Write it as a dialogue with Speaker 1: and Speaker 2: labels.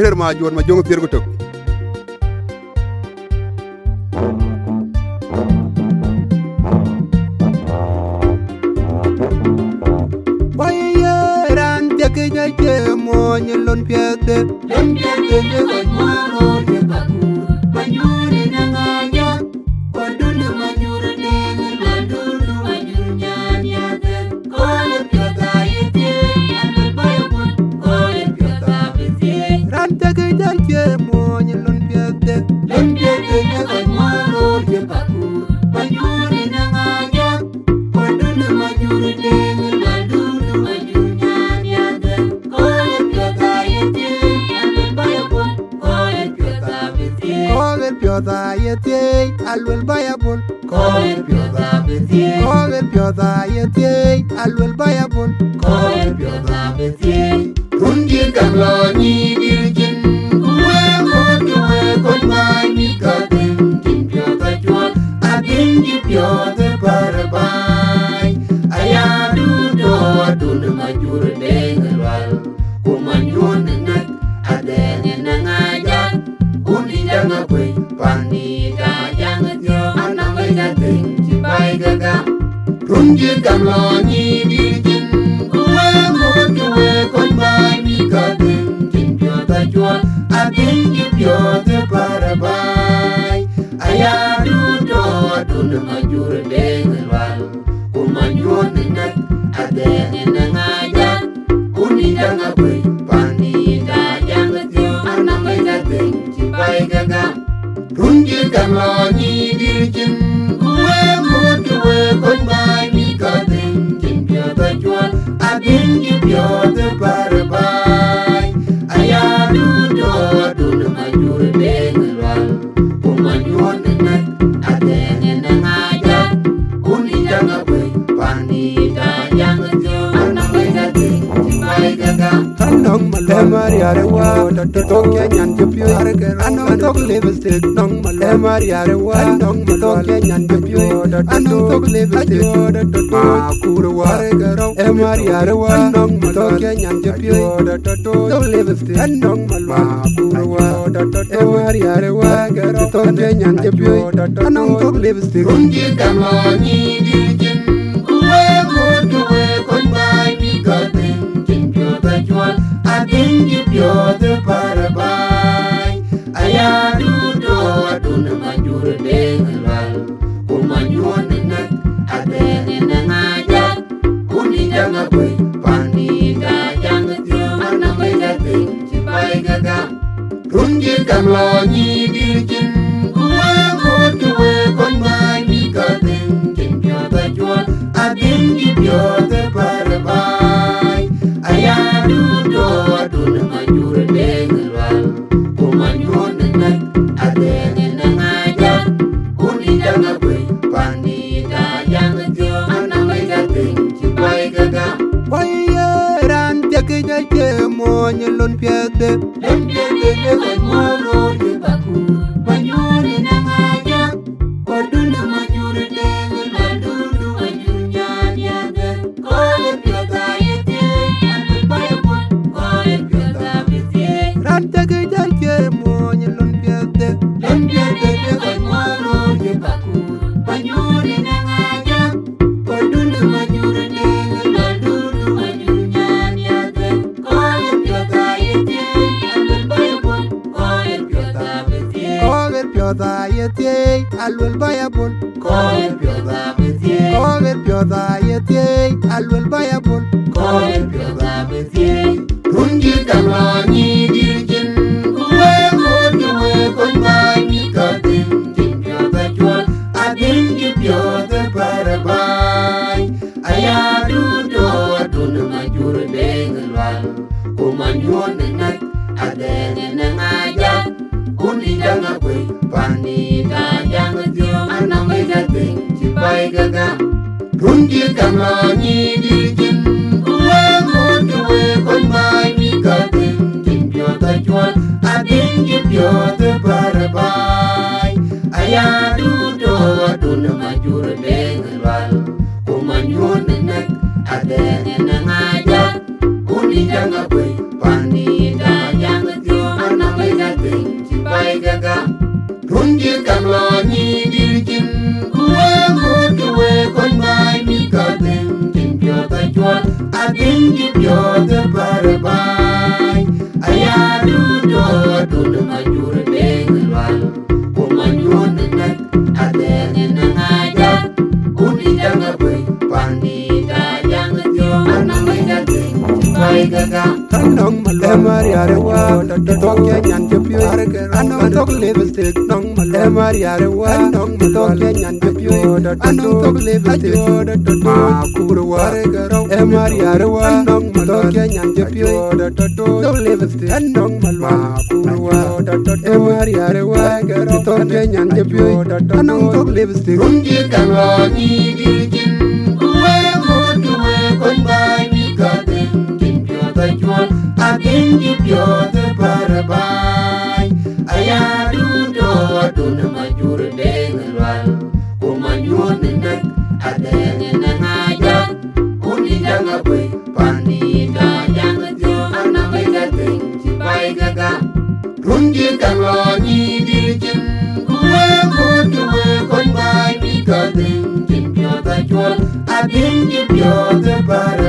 Speaker 1: kerer ma jor ma jongo pier gutok baye ran te ke je mo ni lon piede je ko mo je baku banyuri na nganya kodule manyure ne ngaldulu manyunya niade ko le piota yete al bayabun ko le piota beti ran te ke je mo ni lon piede je ko mo je baku banyuri na nganya kodule manyure ne ngaldulu manyunya niade ko le piota yete al bayabun ko le piota beti piota yete alwel bayabul kol piota beti kol piota yete alwel bayabul kol piota beti rungi kamlo ni dirjin kuwe kuwe kon mai mi katin kin piota chua adin di piota parabai ayadu do adun majur dengal kumanyon ngat adene nangajan uni jangan kwe pani ka jangan jo anang lega ting cipai gaga rungi kamlo ni dirjin kuwe kuwe kon mai mi ka ting kin piota chua adin di piota parabai ayadu do adun majur dengal kumanyon ngat adene nangajan uni jangan kwe pani ka jangan jo anang lega ting cipai gaga rungi kamlo ni dirjin kuwe kon mai mi ka ting kin piota chua adin di piota parabai ayadu do adun majur dengal kumanyon ngat adene nangajan uni jangan kwe pani ka jangan jo anang lega ting cipai gaga anong malemar yarewa tok nyan jupyo anong tok lipstick nong malemar yarewa anong tok nyan jupyo anong tok lipstick ma kurwa emar yarewa anong tok nyan jupyo tok lipstick anong ma kurwa emar yarewa tok nyan jupyo anong tok lipstick rungi kamlo ni dirjin kuwe kon mai mi ka ting kin piota chua adin di piota parabai ayadu do adun majur dengal kumanyon ngat adene nangajan uni jangan kwe pani ka jangan jo anang lega ting cipai gaga rungi kamlo ni dirjin kuwe kon mai mi ka ting kin piota chua adin di piota parabai ayadu do adun majur dengal kumanyon ngat adene nangajan uni jangan kwe pani ka jangan jo anang lega ting cipai gaga baye ran te ke je mo ni lon piede je ko mo je baku banyuri nangajan kodule majur dengal dulu majurnya niade ko le piota yete al bayabul ko le piota beti ran te ke je mo ni lon piede je ko mo je baku banyuri nangajan kodule majur dengal dulu majurnya niade ko le piota yete al bayabul ko le piota beti ko le piota yete alwel bayabul ko le piota beti ko le piota yete alwel bayabul ko le piota beti rungi kamlo ni dirjin kuwe kon mai mi ka ting kin piota chua adin di piota parabai ayadu do adun majur dengal kumanyon ngat adene nangajan uni jangan kwe pani ka jangan jo anang lega ting cipai gaga rungi kamlo ni dirjin kuwe kon mai mi ka ting kin piota chua adin di piota parabai ayadu do adun majur dengal kumanyon ngat adene nangajan uni jangan kwe pani ka jangan jo pyo de barabai ayadu do adun majur dengal kumanyun nak adene nangaja kuni janga boy pandi da janga jo ananga bai gaga tanong malemari arewa tok ya nyan jepyo anong tok lipstick nong malemari arewa nong tok ya nyan jepyo anong tok lipstick ma kurwa emari arewa nong tok ya nyan jepyo tok lipstick anong ma kurwa emari arewa tok ya nyan jepyo anong tok lipstick unji kaloni dirjin kuwe kuwe kon bai mi kaden I think you pure the barabai ayadu do aduna majur dengal kumanyun nak adene nangaja kuni janga boy pandi da janga jo ananga gating si bai gaga runji kaloni dirjin kuwe kon bai mi kating pure the I think you pure the barabai